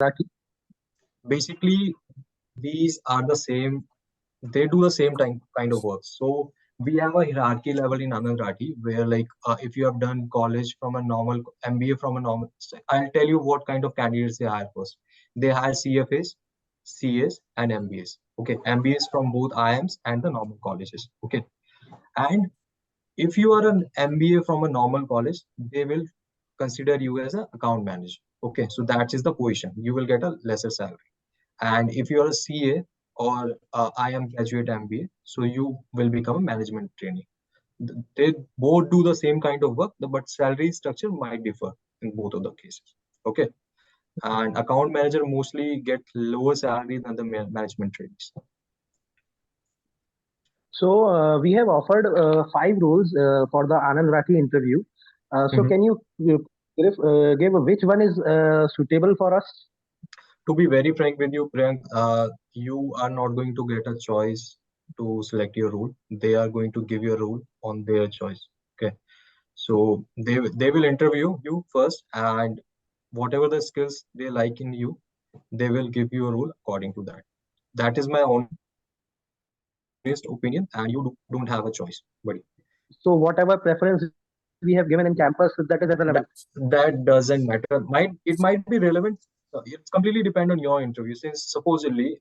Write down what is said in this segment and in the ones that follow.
Rathi? Basically, these are the same. They do the same kind of work. So we have a hierarchy level in Anand Rathi where like if you have done college from a normal MBA from a normal, I'll tell you what kind of candidates they hire first. They hire CFAs, CAs, and MBAs. Okay, MBAs from both IIMs and the normal colleges. Okay, and if you are an MBA from a normal college, they will consider you as an account manager. Okay, so that is the position. You will get a lesser salary. And if you are a CA or IM graduate MBA, so you will become a management trainee. They both do the same kind of work, but salary structure might differ in both of the cases. Okay, and account manager mostly get lower salary than the management trainees. So we have offered 5 roles for the Anand Rathi interview. So Mhm. can you give which one is suitable for us? To be very frank with you, Priyank, you are not going to get a choice to select your role. They are going to give you a role on their choice. Okay, so they will interview you first, and whatever the skills they like in you, they will give you a role according to that. That is my honest opinion, and don't have a choice, buddy. So whatever preference we have given in campus, that is irrelevant. That doesn't matter. Might be relevant. It's completely depend on your interview. Since supposedly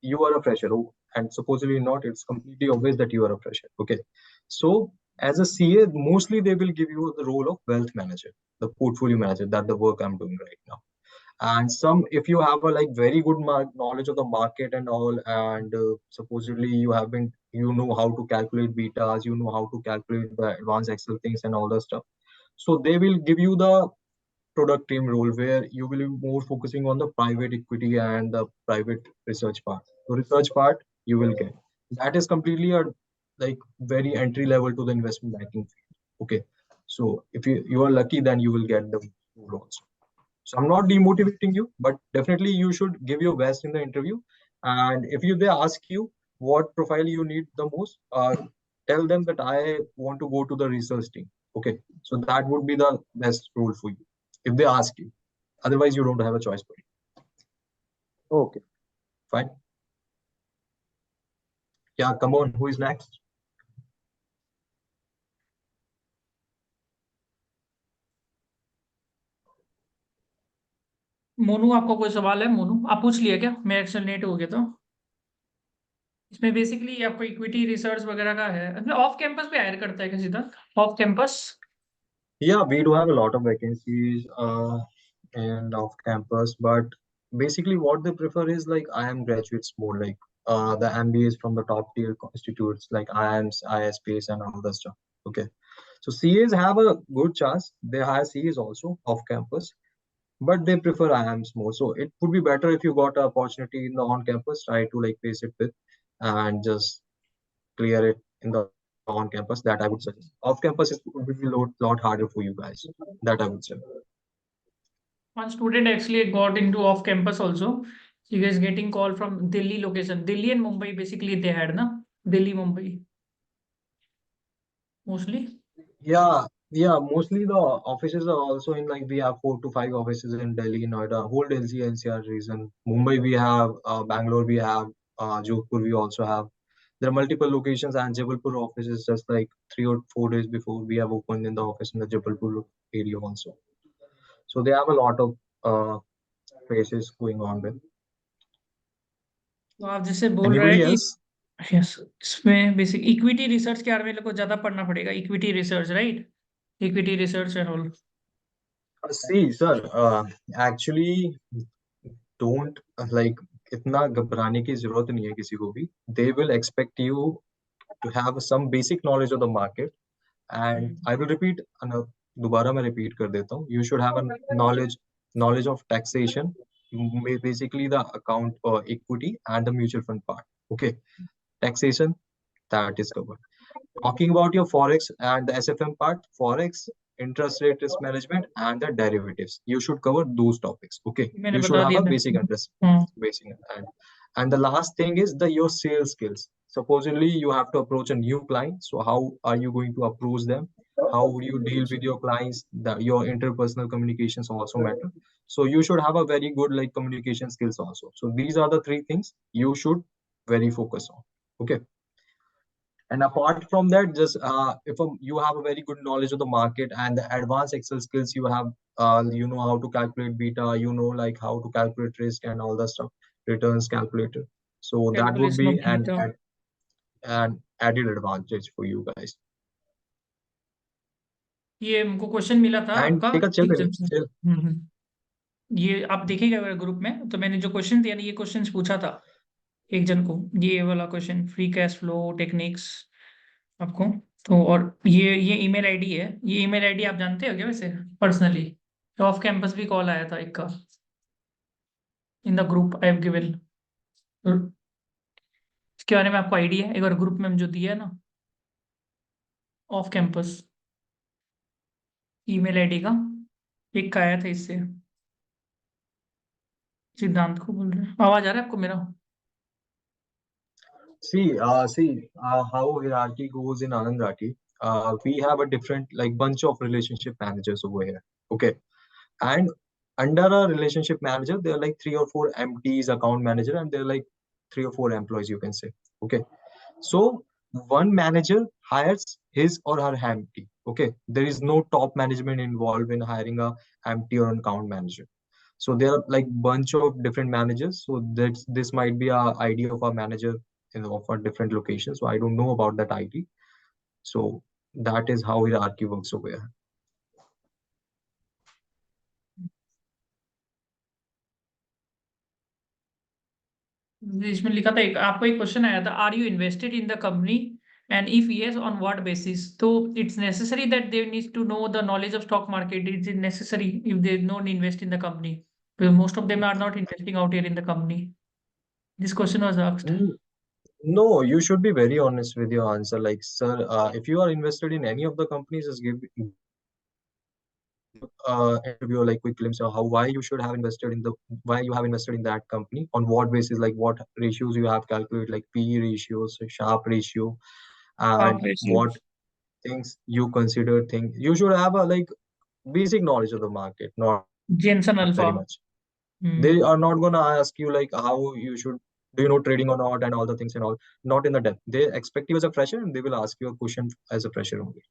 you are a fresher, and supposedly not, it's completely obvious that you are a fresher. Okay, so as a CA, mostly they will give you the role of wealth manager, the portfolio manager. That the work I'm doing right now. And some, if you have a like very good knowledge of the market and all, and supposedly you know how to calculate betas, you know how to calculate the advanced Excel things and all that stuff, so they will give you the product team role where you will be more focusing on the private equity and the private research part. The research part you will get. That is completely a like very entry level to the investment banking field. Okay. So if you are lucky, then you will get the role also. So I'm not demotivating you, but definitely you should give your best in the interview. And if they ask you what profile you need the most, tell them that I want to go to the research team. Okay, so that would be the best role for you if they ask you. Otherwise, you don't have a choice. Buddy. Okay. Fine. Yeah, come on. Who is next? Monu, आपका कोई सवाल है? मोनू, आप पूछ लिया क्या? मैं accelerate हो गया तो इसमें बेसिकली आपको इक्विटी रिसर्च वगैरह का है। ऑफ कैंपस पे हायर करता है किसी तक off campus? Yeah, we do have a lot of vacancies and off campus, but basically what they prefer is like IIM graduates more like the MBAs from the top tier institutes like IIMs, ISPs, and all that stuff. Okay, so CAs have a good chance. They hire CAs also off campus, but they prefer IIMs more. So it would be better if you got an opportunity in the on campus, try to like face it with and just clear it in the on campus. That I would suggest. Off campus would be lot harder for you guys. That I would say. One student actually got into off campus also. He is getting call from Delhi location. Delhi and Mumbai basically they had na. Delhi, Mumbai. Mostly. Yeah. Mostly the offices are also in like we have 4 to 5 offices in Delhi, Noida, whole Delhi NCR region. Mumbai we have, Bangalore we have, Jodhpur we also have. There are multiple locations, and Jabalpur office is just like 3 or 4 days before we have opened in the office in the Jabalpur area also. So they have a lot of places going on with. तो आप जैसे बोल रहे हैं Anybody कि else? Yes, इसमें basic equity research के बारे में लोग को ज्यादा पढ़ना पड़ेगा। Equity research, right? Equity research and all. See, sir, actually, don't like इतना घबराने की जरूरत नहीं है किसी को भी. They will expect you to have some basic knowledge of the market, and I will repeat. दोबारा मैं repeat कर देता हूँ. You should have a knowledge of taxation, basically the account equity and the mutual fund part. Okay, taxation that is covered. Talking about your forex and the SFM part, forex, interest rate risk management, and the derivatives, you should cover those topics. Okay, मैंने you should बता have दिया a था। basic interest, hmm. basic and the last thing is your sales skills. Supposedly you have to approach a new client, so how are you going to approach them? How would you deal with your clients? That your interpersonal communications also matter. So you should have a very good like communication skills also. So these are the three things you should very focus on. Okay. And apart from that, just if you have a very good knowledge of the market and the advanced Excel skills you have, you know how to calculate beta, you know like how to calculate risk and all the stuff, returns calculator. So that would Calculation be of beta. an added advantage for you guys. ये हमको question मिला था And आपका take a chill, exam से। chill. ये आप देखेगा अगर ग्रुप में, तो मैंने जो क्वेश्चन दिया ना, ये क्वेश्चन पूछा था एक जन को, ये वाला question, free cash flow techniques आपको। तो और ये ईमेल आईडी है, ये ईमेल आईडी आप जानते हो क्या वैसे पर्सनली? ऑफ कैंपस भी कॉल आया था एक का, in the group I have given. इसके बारे में आपको आइडिया है? एक बार ग्रुप में जो दिया है ना ऑफ कैंपस ईमेल आईडी का, एक का आया था इससे, सिद्धांत को बोल रहे हैं। आवाज आ रहा है आपको मेरा? See, how hierarchy goes in Anand Rathi. We have a different like bunch of relationship managers over here. Okay, and under a relationship manager, there are like 3 or 4 MTs, account manager, and there are like 3 or 4 employees. You can say. Okay, so one manager hires his or her MT. Okay, there is no top management involved in hiring a MT or an account manager. So there are like bunch of different managers. So this might be a idea of a manager of a different location. So I don't know about that ID. So that is how hierarchy works over here. इसमें लिखा था, एक आपको एक question आया था, are you invested in the company and if yes on what basis? तो it's necessary that they need to know the knowledge of stock market? Is it necessary if they not invest in the company? Most of them are not investing out here in the company. This question was asked. No, you should be very honest with your answer. Like, sir, if you are invested in any of the companies, just give interview like quick glimpse of how why you should have invested in the why you have invested in that company, on what basis, like what ratios you have calculated, like PE ratios, Sharp ratio, and what things you consider things. You should have a like basic knowledge of the market, not Jensen alpha. very much. They are not gonna ask you like how you should do you know trading or not and all the things and all. Not in the depth. They expect you as a fresher and they will ask you a question as a fresher only.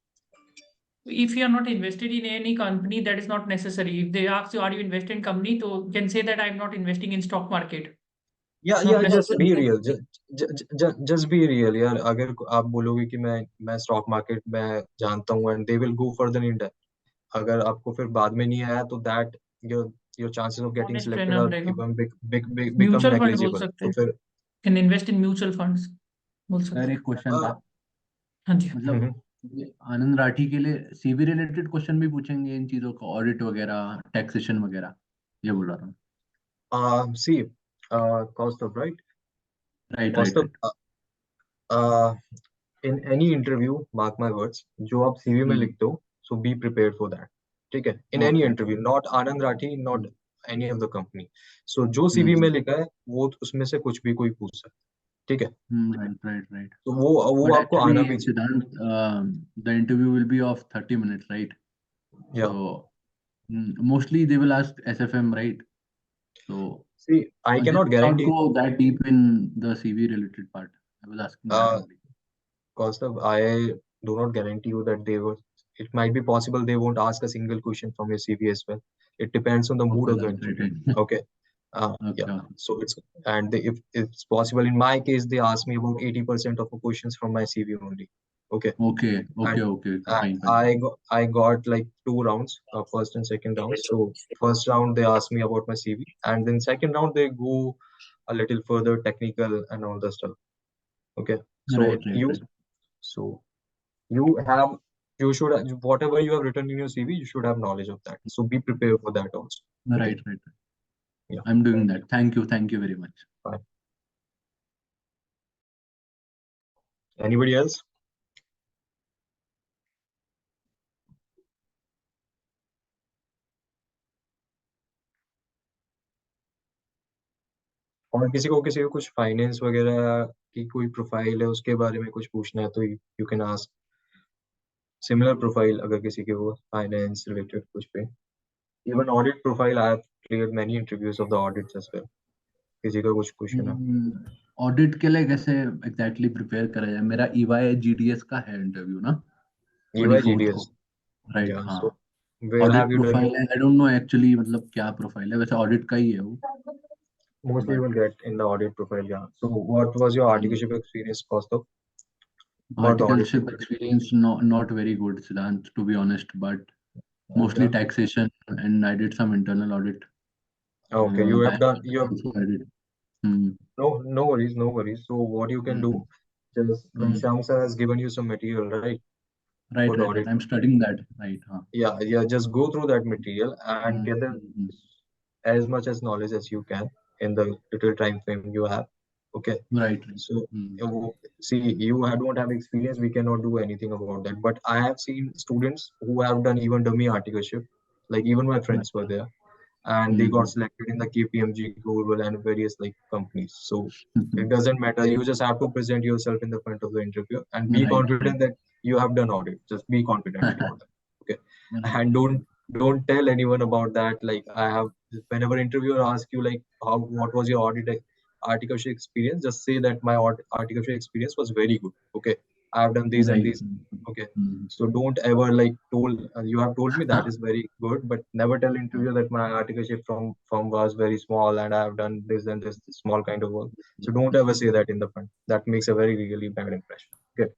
If you are not invested in any company, that is not necessary. If they ask you, are you invested in company, so you can say that I am not investing in stock market. Yeah, Not just necessary. be real. Just be real यार. अगर आप बोलोगे कि मैं stock market में जानता हूँ and they will go further in depth. अगर आपको फिर बाद में नहीं आया तो that your chances of getting Honest selected रहना are पड़ेगा। become म्यूचुअल फंड बोल negligible. सकते तो हैं, फिर can invest in mutual funds बोल सकते सर हैं। एक क्वेश्चन था, हाँ जी। मतलब ये आनंद राठी के लिए सीवी रिलेटेड क्वेश्चन भी पूछेंगे इन चीजों का, ऑडिट वगैरह, टैक्सेशन वगैरह, ये बोल रहा था। see, cost of right. Right Cost right of right. in any interview, mark my words, जो आप CV में लिखते हो, so be prepared for that. ठीक है? In any Okay. interview, not Anand Rathi, not any of the company. So जो CV में लिखा है, वो उसमें से कुछ भी कोई पूछ सकता है. ठीक है? Right right right. तो वो But आपको आना actually, भी चाहिए. Siddhant, the interview will be of 30 minutes, right? Yeah. So mostly they will ask SFM, right? So See, I they cannot will not guarantee. go that deep in the CV related part. I was asking that only. Kaustav, I do not guarantee you that they will. It might be possible they won't ask a single question from your CV as well. It depends on the mood Okay, of the that's interview. right. Okay. Okay, Yeah. okay. So it's and if it's possible, in my case, they ask me about 80% of the questions from my CV only. Okay. Okay, And okay, fine, fine. I got like 2 rounds, first and second round. So first round they asked me about my CV, and then second round they go a little further technical and all the stuff. Okay. So Right. so you should whatever you have written in your CV, you should have knowledge of that. So be prepared for that also. Okay. Right. Yeah. I'm doing that. Thank you very much. Fine. Anybody else? और किसी को कुछ finance वगैरह की कोई profile है उसके बारे में कुछ पूछना है तो you can ask similar profile अगर किसी के वो फाइनेंस रिलेटेड कुछ पे even audit profile I have cleared many interviews of the audits as well. किसी का कुछ क्वेश्चन है? ऑडिट के लिए कैसे एग्जैक्टली प्रिपेयर करा जाए? मेरा ईवाई जीडीएस का है इंटरव्यू ना, EY 24th GDS. को, राइट? Yeah. हाँ, So where audit have you done? Profile है, आई डोंट नो एक्चुअली मतलब क्या प्रोफाइल है, वैसे ऑडिट का ही है वो। Mostly you will get in the audit profile. Yeah. So what was your articleship experience, Kaustubh? For the audit. Articleship experience, not very good, Siddhant, to be honest, but mostly Okay. taxation, and I did some internal audit. Okay. You have Bank done. You have also I did. Hmm. no worries, no worries. So what you can do, just Shyam sir has given you some material, right? Right, For the right, right. audit. I'm studying that, right? Huh. Yeah. Just go through that material and gather as much as knowledge as you can in the little time frame you have. Okay. Right. So see, you don't have experience. We cannot do anything about that. But I have seen students who have done even dummy articleship. Like even my friends were there, and they got selected in the KPMG Global and various like companies. So it doesn't matter. You just have to present yourself in the front of the interview and be Right, confident that you have done audit. Just be confident about that. Okay. Right. And don't tell anyone about that. Like I have, whenever interviewer asks you like what was your audit articleship experience, just say that my articleship experience was very good. Okay. I have done these and Right. these. Okay. So don't ever like you have told me that is very good, but never tell interviewer that my articleship from firm was very small and I have done this and this small kind of work. So don't ever say that in the front. That makes a very really bad impression. Okay.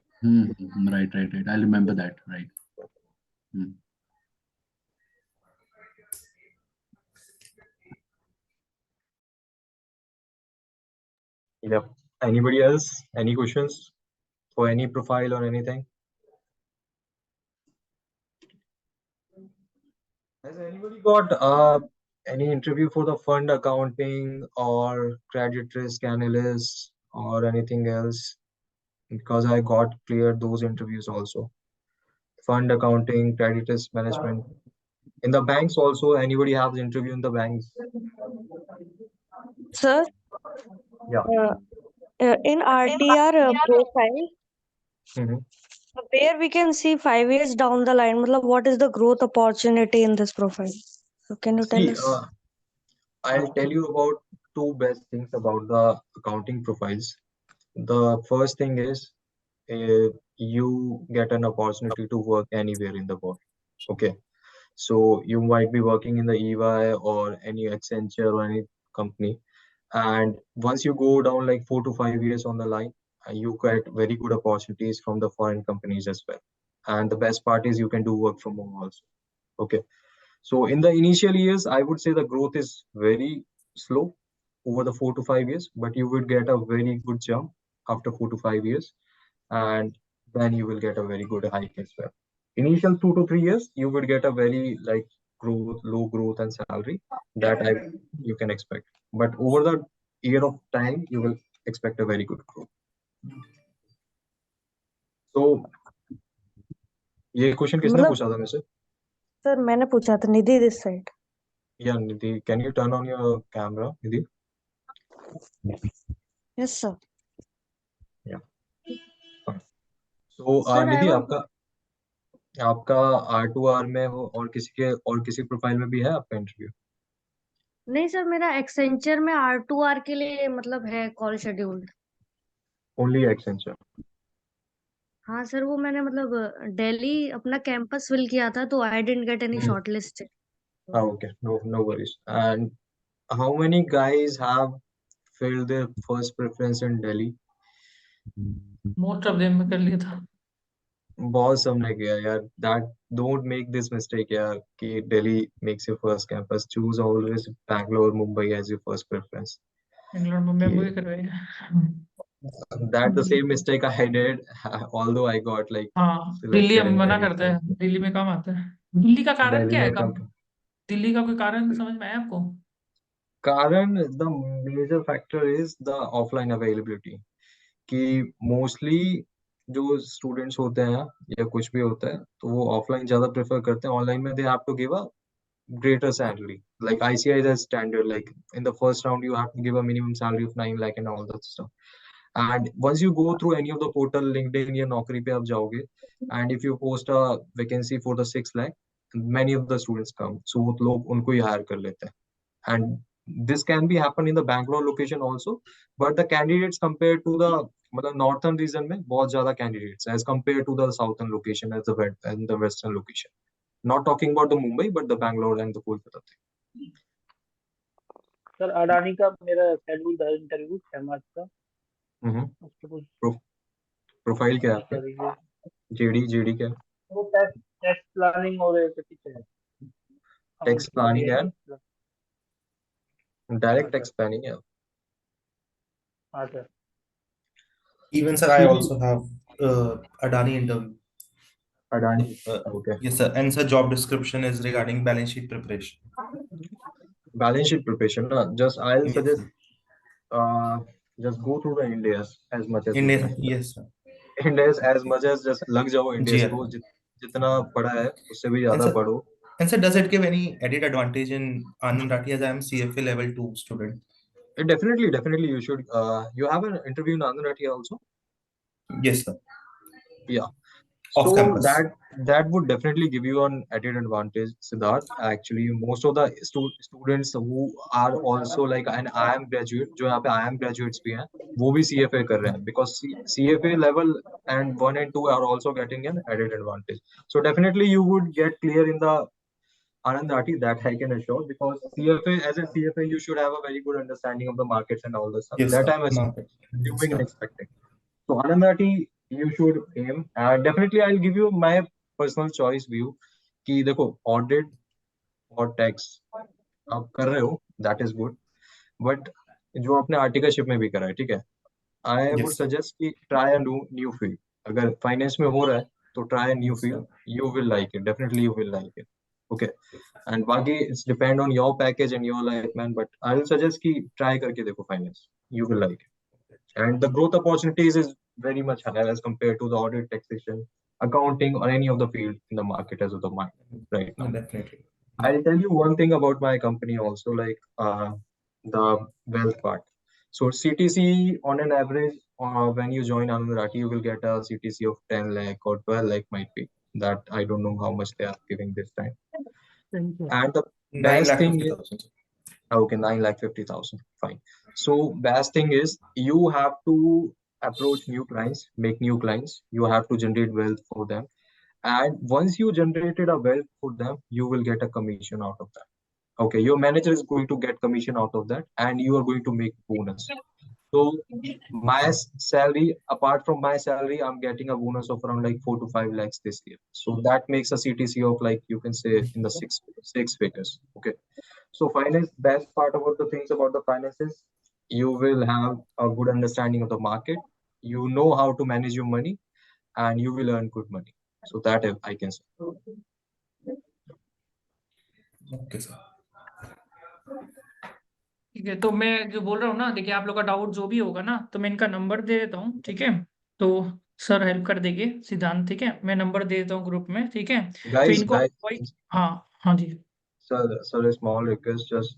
Right. I remember that. Right. Yep. Anybody else? Any questions for any profile or anything? Has anybody got any interview for the fund accounting or credit risk analyst or anything else? Because I got cleared those interviews also. Fund accounting, credit risk management. In the banks also, anybody has interview in the banks? Sir, Yeah. in RTR profile, where we can see 5 years down the line, what is the growth opportunity in this profile? So can you tell us? I'll tell you about two best things about the accounting profiles. The first thing is you get an opportunity to work anywhere in the world. Okay. So you might be working in the EY or any Accenture or any company. And once you go down like 4 to 5 years on the line, you get very good opportunities from the foreign companies as well. And the best part is you can do work from home also. Okay. So in the initial years, I would say the growth is very slow over the 4 to 5 years, but you will get a very good jump after 4 to 5 years. And then you will get a very good hike as well. Initial 2 to 3 years, you will get a very like low growth and salary that you can expect. But over the year of time, you will expect a very good growth. So ये question किसने पूछा था मुझसे? Sir मैंने पूछा था Nidhi this side. Yeah, Nidhi, can you turn on your camera, Nidhi? Yes sir. Yeah. So निधि आपका R2R में हो और किसी प्रोफाइल में भी है आपका इंटरव्यू? नहीं सर, मेरा एक्सेंचर में R2R के लिए है कॉल शेड्यूल्ड. Only Accenture? हाँ सर, वो मैंने दिल्ली अपना कैंपस फिल किया था, तो I didn't get any shortlist. Okay, no worries. And how many guys have filled their first preference in Delhi? Most of them में कर लिया था. बहुत सबने किया यार. That don't make this mistake यार कि Delhi makes your first campus. Choose always Bangalore, Mumbai as your first preference. Bangalore Mumbai में करवाए. That the same mistake I did, although I got like हाँ, दिल्ली selected हम in मना very करते हैं, दिल्ली में कम आता है. दिल्ली का कारण Delhi क्या है? में कम दिल्ली का कोई कारण समझ में आया आपको? कारण the major factor is the offline availability. कि मोस्टली जो स्टूडेंट्स होते हैं या कुछ भी होता है तो वो ऑफलाइन ज्यादा प्रेफर करते हैं. ऑनलाइन में they have to give a greater salary. Like ICAI is a standard. Like in the first round, you have to give a minimum salary of 9 lakh and all that stuff. And once you go through any of the portal, LinkedIn या नौकरी पे आप जाओगे, and if you post a vacancy for the 6 lakh, many of the students come. So वो लोग उनको ही hire कर लेते हैं. and this can be happen in the Bangalore location also, but the candidates compared to the मतलब northern region में बहुत ज़्यादा candidates as compared to the southern location as the western location. Not talking about the Mumbai, but the Bangalore and the Kolkata thing. Sir Adani का मेरा schedule था interview 6 मार्च का। उसके कुछ प्रोफाइल क्या है आपका? सर ये जेडी क्या है? वो टैक्स प्लानिंग और कुछ है। टैक्स प्लानिंग है, डायरेक्ट टैक्स प्लानिंग है। हाँ sir. Even sir, I also have Adani interview. Adani, okay. Yes sir, and sir job description is regarding balance sheet preparation. Balance sheet preparation, just I'll Yes, suggest sir. just go through the Ind AS as much as you India, can. yes sir. Ind AS as much as just लग जाओ Ind AS जी, को, जितना पढ़ा है उससे भी And ज्यादा sir, पढ़ो। and sir, does it give any added advantage in Anand Rathi as I am CFA level 2 student? Definitely you should. You have an interview in Anand Rathi also? Yes sir. Yeah. Off So campus. that would definitely give you an added advantage, Siddharth. Actually, most of the students who are also like an IM graduate, जो यहाँ पे IM graduates भी हैं, वो भी CFA कर रहे हैं, because CFA level and 1 and 2 are also getting an added advantage. So definitely you would get clear in the Anand Rathi, that I can assure, because CFA, as a CFA, you should have a very good understanding of the markets and all this stuff. Yes That sir. I'm Market. assuming Yes, and sir. expecting. So Anand Rathi, you should aim. Definitely, I'll give you my personal choice view. कि देखो audit और tax आप कर रहे हो, that is good. But जो आपने articleship में भी करा है, ठीक है? I would Yes sir. suggest कि try a new field. अगर finance में हो रहा है, तो try a new Yes, field. sir. You will like it. Definitely, you will like it. Okay. And बाकी it's depend on your package and your life, man. But I will suggest कि try करके देखो finance. You will like it. And the growth opportunities is very much higher as compared to the audit, taxation, accounting, or any of the field in the market as of the market right now. Definitely. I'll tell you one thing about my company also, like the wealth part. So CTC on an average, when you join Anand Rathi, you will get a CTC of 10 lakh or 12 lakh might be. That I don't know how much they are giving this time. And the 9 best lakh thing 50,000. is, okay, 9,50,000. Fine. So best thing is you have to approach new clients, make new clients. You have to generate wealth for them. And once you generated a wealth for them, you will get a commission out of that. Okay, your manager is going to get commission out of that, and you are going to make bonus. So my salary, apart from my salary, I'm getting a bonus of around like 4 to 5 lakhs this year. So that makes a CTC of like, you can say, in the six figures. Okay. So finance, best part about the things about the finances, you will have a good understanding of the market. You know how to manage your money, and you will earn good money. So that I can say. Okay sir. ठीक है, तो मैं जो बोल रहा हूँ ना, देखिए आप लोग का डाउट जो भी होगा ना, तो मैं इनका नंबर दे देता हूँ, ठीक है? तो सर हेल्प कर देंगे, सिद्धांत, ठीक है? मैं नंबर दे देता हूँ ग्रुप में, ठीक है? तो Guys, इनको हाँ हाँ जी sir, a small request, just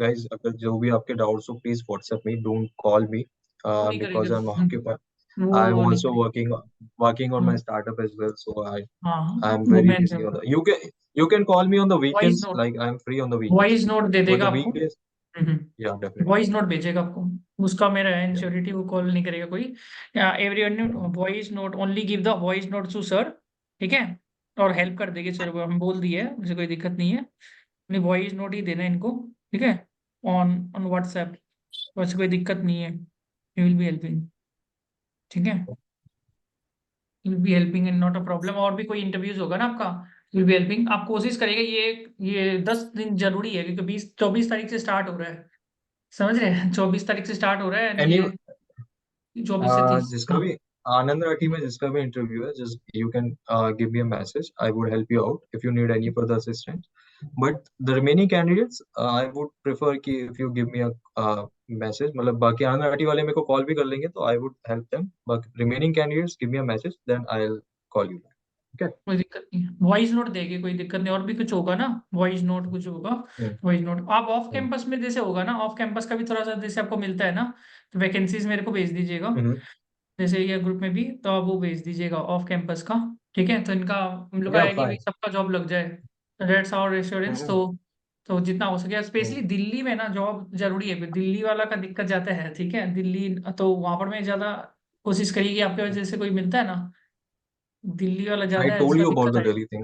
guys, अगर जो भी आपके doubts हो, please WhatsApp me. Don't call me नहीं because करेगा I'm occupied. वो I'm नहीं also करेगा। working on my startup as well, so हाँ I'm वो very मैं busy on the. You can call me on the voice weekends, note like I'm free on the weekends. Voice note they But देगा the आपको। weekdays, yeah, definitely. Voice note भेजेगा आपको, उसका मेरा है इंश्योरिटी, वो कॉल नहीं करेगा कोई। Everyone voice note, only give the voice note to sir, ठीक है? और हेल्प कर देंगे सर, हम बोल दिए है, मुझे कोई दिक्कत नहीं है। अपनी वॉइस नोट ही देना इनको, ठीक है? ऑन ऑन व्हाट्सएप, वैसे कोई दिक्कत नहीं है, यू विल बी हेल्पिंग, ठीक है? You will be helping and not a problem. और भी कोई इंटरव्यूज होगा ना आपका, यू विल बी हेल्पिंग। आप कोशिश करिएगा, ये 10 दिन जरूरी है, क्योंकि 24 तारीख से स्टार्ट हो रहा है, समझ रहे हैं? 24 तारीख से स्टार्ट हो रहा है, Any ये 24 से 30। जिसका भी आनंद राठी में जिसका भी इंटरव्यू है, just you can give me a message. I would help you out if you need any further assistance. But the remaining candidates, I would prefer कि if you give me a message, मतलब बाकी आनंद राठी वाले मेरे को call भी कर लेंगे, तो I would help them. But remaining candidates, give me a message, then I'll call you back. Okay? कोई दिक्कत नहीं है, वॉइस नोट देंगे, कोई दिक्कत नहीं। और भी कुछ होगा ना, वॉइस नोट कुछ होगा, वॉइस नोट। आप ऑफ कैंपस में जैसे होगा ना, ऑफ कैंपस का भी थोड़ा सा जैसे आपको मिलता है ना, तो वैकेंसीज मेरे को भेज दीजिएगा, जैसे ये ग्रुप में भी, तो आप वो भेज दीजिएगा ऑफ कैंपस का, ठीक है? तो इनका हम लोग का Yeah, है कि भाई fine. सबका जॉब लग जाए, दैट्स आवर एश्योरेंस। तो तो जितना हो सके, स्पेशली दिल्ली में ना जॉब जरूरी है, दिल्ली वाला का दिक्कत जाता है, ठीक है, दिल्ली तो वहां पर मैं ज्यादा कोशिश करिए कि आपके वजह से कोई मिलता है ना, दिल्ली वाला I ज्यादा है, told उसका you about दिक्कत the है। Delhi thing.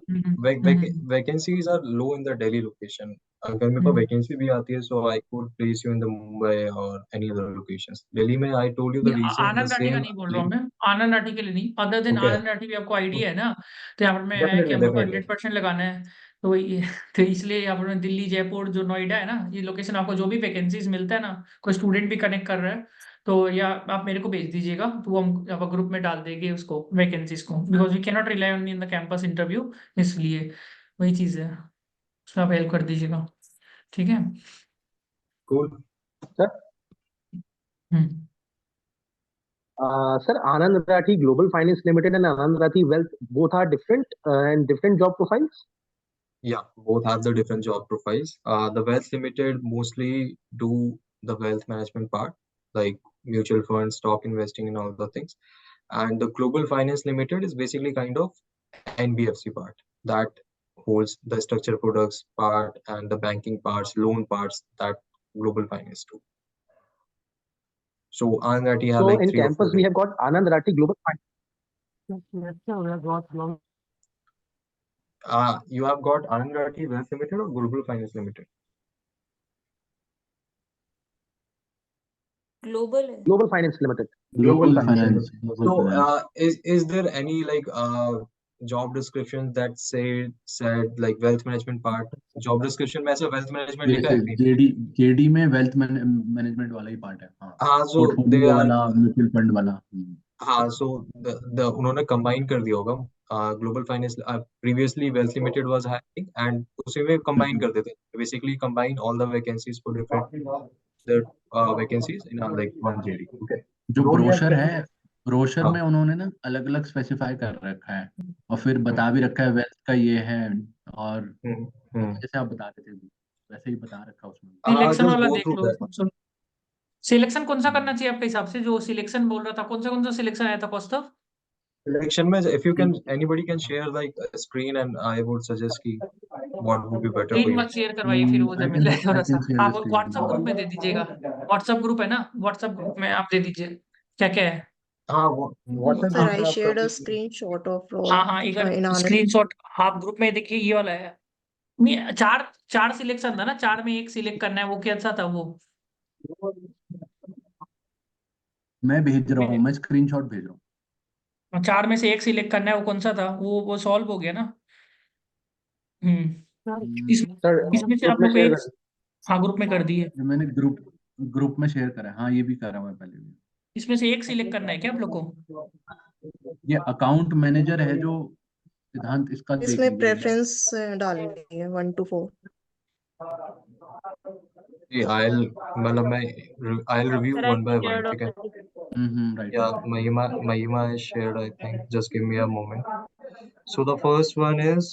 Hmm, hmm, Vacancies are low in the Delhi location. अगर मेरे को हम्म। vacancy भी आती है, so I could place you in the Mumbai or any other locations. Delhi में I told you the नहीं, reason, the आनंद राठी का same. नहीं बोल रहा हूँ मैं, आनंद राठी के लिए नहीं, अदर देन Okay, आनंद राठी भी आपको आइडिया है ना, तो यहाँ पर मैं है कि definitely, हम लोग को definitely. 100% लगाना है, तो वही तो इसलिए यहाँ पर मैं दिल्ली, जयपुर, जो नोएडा है ना, ये लोकेशन आपको जो भी वैकेंसीज मिलता है ना, कोई स्टूडेंट भी कनेक्ट कर रहा है, तो या आप मेरे को भेज दीजिएगा, तो हम यहाँ ग्रुप में डाल देंगे उसको, वैकेंसीज को, because we can not rely on in the campus interview, इसलिए वही चीज़ है, उसमें आप हेल्प कर दीजिएगा, ठीक है। Cool. Sir, hmm. sir, Anand Rathi Global Finance Limited and Anand Rathi Wealth both are different and different job profiles. Yeah, both have the different job profiles. The Wealth Limited mostly do the wealth management part, like mutual funds, stock investing, and all the things. And the Global Finance Limited is basically kind of NBFC part that holds the structured products part and the banking parts, loan parts that Global Finance do. So Anand Rathi have So like in 3 or 4 campus we different. have got Anand Rathi Global Finance. You have got Anand Rathi Wealth Limited or Global Finance Limited? Global Finance Limited. Global Global Finance. Finance. So, is there any like job description that said like wealth management part? Job description में ऐसा wealth management लिखा है? JD में wealth management वाला ही part है, हाँ, हाँ, so they portfolio are. वाला, म्यूचुअल फंड वाला। हाँ, so the उन्होंने combine कर दिया होगा. Global Finance previously Wealth Limited was having and उसी में combine कर देते. Basically combine all the vacancies for different the vacancies in like one JD. Okay. जो Don't get ब्रोशर confused. है, ब्रोशर हाँ. में उन्होंने ना अलग अलग स्पेसिफाई कर रखा है, और फिर बता भी रखा है वेल्थ का ये है, और जैसे आप बता रहे थे वैसे ही बता रखा उसमें। सिलेक्शन Just वाला go देख through लो, that. सिलेक्शन कौन सा करना चाहिए आपके हिसाब से, जो सिलेक्शन बोल रहा था, कौन सा सिलेक्शन आया था कौस्तव? Selection में if you can anybody can share like a screen and I would suggest कि what would be better for screen you. मत शेयर करवाइए, फिर वो आई जब मिल कैन जाए थोड़ा सा, शेयर आप द व्हाट्सएप ग्रुप में दे दीजिएगा, व्हाट्सएप ग्रुप है ना, व्हाट्सएप ग्रुप में आप दे दीजिए क्या क्या है। हाँ, WhatsApp Sir, group I में आप shared a कर screenshot of हाँ हाँ, एक in Anand. स्क्रीनशॉट आप ग्रुप में देखिए, ये वाला है, नहीं, चार चार सिलेक्शन था ना, चार में एक सिलेक्ट करना है, वो कैसा था वो? मैं भेज रहा हूँ, मैं स्क्रीनशॉट भेज रहा हूँ। चार में से एक सिलेक्ट करना है, वो कौन सा था, वो सॉल्व हो गया ना। Sir, इसमें से group आप में लोग को share एक, कर. हाँ ग्रुप में कर दिए, ये मैंने ग्रुप में शेयर करा है, हाँ ये भी करा हुआ है पहले भी। इसमें से एक सिलेक्ट करना है क्या आप लोग को? ये अकाउंट मैनेजर है जो सिद्धांत, इसका देख इसमें लीजिए। प्रेफरेंस डालनी है 1 to 4. मतलब मैं I'll review one by one. ठीक है. Right. Yeah, Mahima is shared, I think. Just give me a moment. So the first one is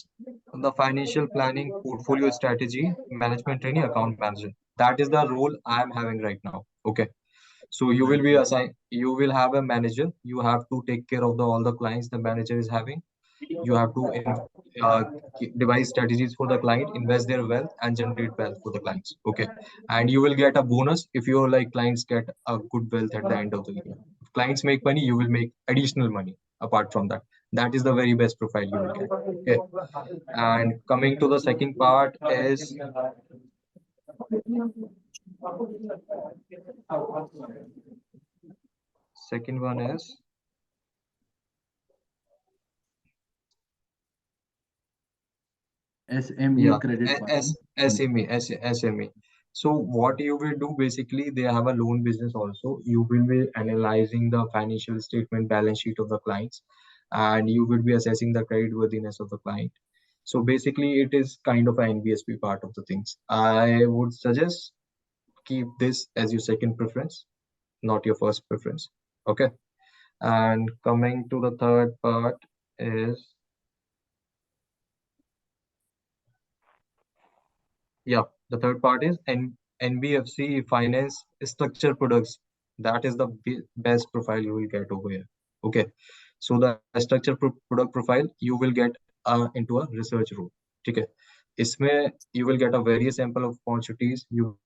the financial planning, portfolio strategy, management training, account manager. That is the role I am having right now. Okay. So you will be assigned. You will have a manager. You have to take care of all the clients the manager is having. You have to uh, devise strategies for the client, invest their wealth, and generate wealth for the clients. Okay, and you will get a bonus if your like clients get a good wealth at the end of the year. If clients make money, you will make additional money apart from that. That is the very best profile you will get. Okay, and coming to the second part is second one is SME credit part. SME. So what you will do basically, they have a loan business also. You will be analyzing the financial statement, balance sheet of the clients, and you will be assessing the credit worthiness of the client. So basically, it is kind of an NBSP part of the things. I would suggest keep this as your second preference, not your first preference. Okay. And coming to the third part is, yeah, the third part is NBFC finance structured products. That is the best profile you will get over here. Okay. So the structured product profile, you will get into a research role. Okay. इसमें you will get a various sample of opportunities. You